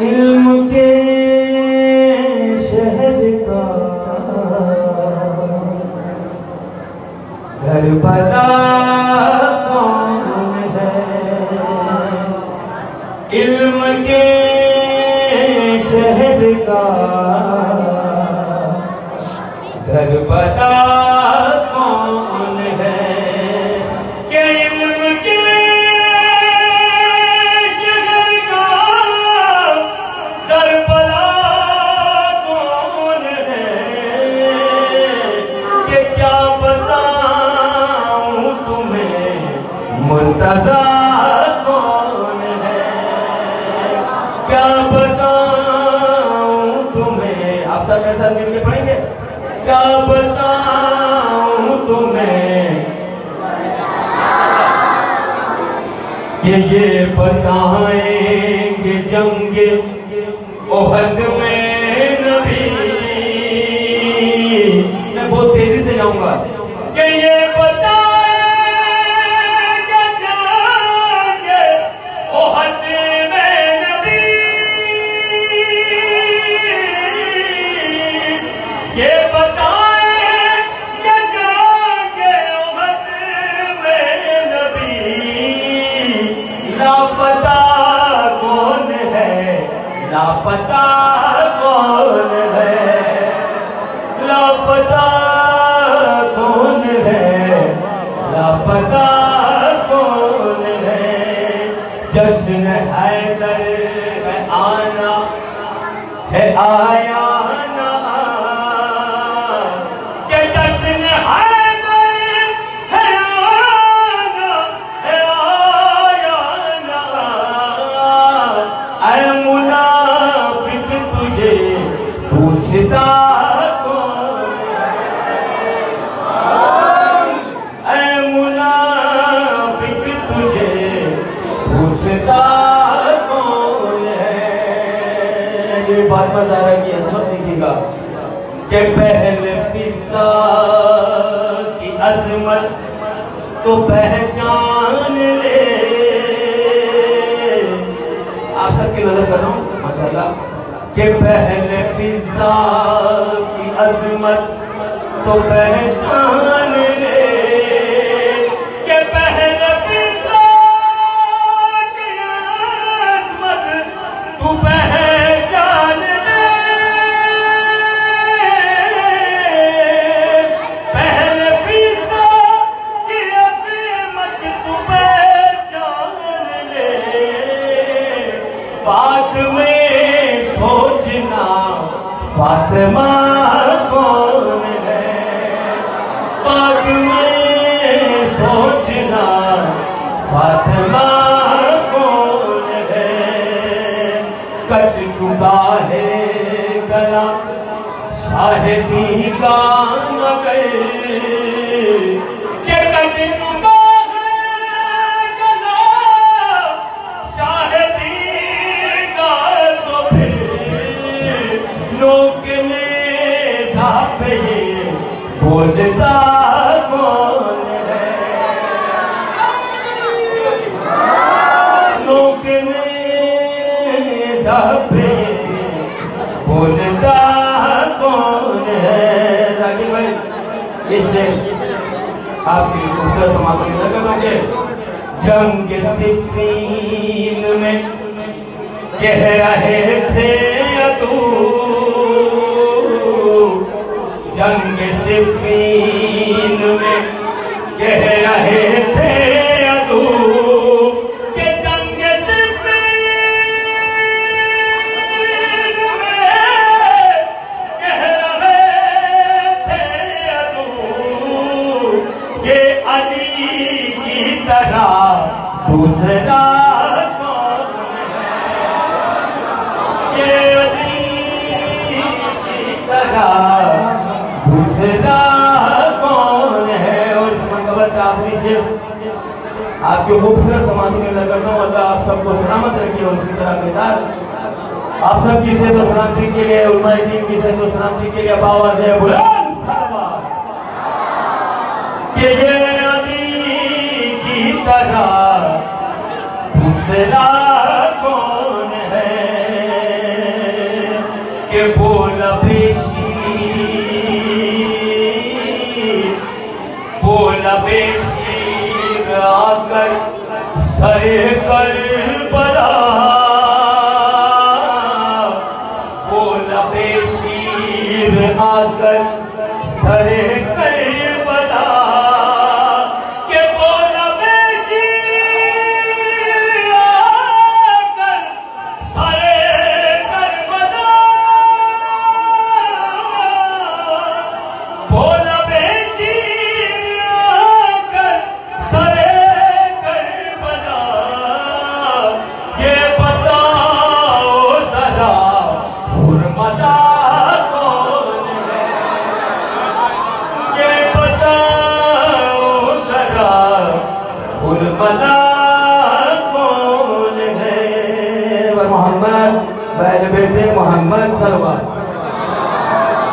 علم کے شہر کا گھر بھلا کون ہے؟ علم کے شہر کا گھر بھلا کون ہے؟ کہ علم کے شہر کا گھر بھلا کون ہے؟ کہ کیا بتاؤں تمہیں مرتضیٰ کون ہے؟ کیا بتاؤں تمہیں؟ آپ سب میرے ساتھ مل کے پڑھیں گے؟ کیا بتاؤں تمہیں کہ یہ بتائیں گے جنگ احد میں نبی. میں بہت تیزی سے جاؤں گا. کہ یہ بتائیں گے جنگ احد میں نبی. یہ بتائیں کہ جنگ احد میں نبی لاپتہ کون ہے؟ لاپتہ کون ہے؟ لاپتہ کون ہے؟ لاپتہ کون ہے؟ جشن حیدر ہے آنا ہے آیا نا. کہ جشن حیدر ہے آنا ہے آیا نا. اے منافق تجھے پوچھتا کون ہے؟ اے منافق تجھے پوچھتا کون ہے؟ یہ بات مزہ آ رہا ہے کہ سب دیکھیے گا کہ پہلے فضا کی عظمت تو پہچان لے. آپ سب کی نظر کر رہا ہوں ماشاءاللہ. کہ پہلے فضا کی عظمت تو پہچان لے. کہ پہلے فضا کی عظمت تو پہچان لے. پہلے فضا کی عظمت تو پہچان لے. بعد میں سوچنا فاطمہ کون ہے؟ بعد میں سوچنا فاطمہ کون ہے؟ کٹ چکا ہے گلا شاہدی کا مگر. کہ کٹ چکا ہے گلا شاہدی کا تو پھر نوکنے پہ یہ بولتا کون ہے؟ نوکنے پہ یہ بولتا کون ہے؟ ذاکر بھائی اس سے آپ کی خوبصورت سماعت کو نظر کرنا کہ جنگ صفین میں کہہ رہے تھے عدو. جنگ صفین میں کہہ رہے تھے عدو. کہ جنگ صفین میں کہہ رہے تھے عدو. یہ علی کی طرح دوسرا کون ہے؟ یہ علی کی طرح دوسرا کون ہے؟ اور اس منقبت آخری سے آپ کی خوبصورت سماعت میں نظر کرتا ہوں. اللہ آپ سب کو سلامت رکھے اور اسی طرح بیدار. آپ سب کی صحت و سلامتی کے لیے علماء دین کی صحت و سلامتی کے لیے باواز ہے بلند صلوات. کہ یہ علی کی طرح دوسرا کون ہے؟ کر سر کربلا وہ لب شیر آ کر سر کربلا کہ وہ لب شیر آ کر سر کربلا وہ لب شیر آ کر سر کربلا یہ بتاؤ ذرا حرمتہ کون ہے یہ بتاؤ ذرا حرمتہ کون ہے محمد بیل بیٹے محمد صلوات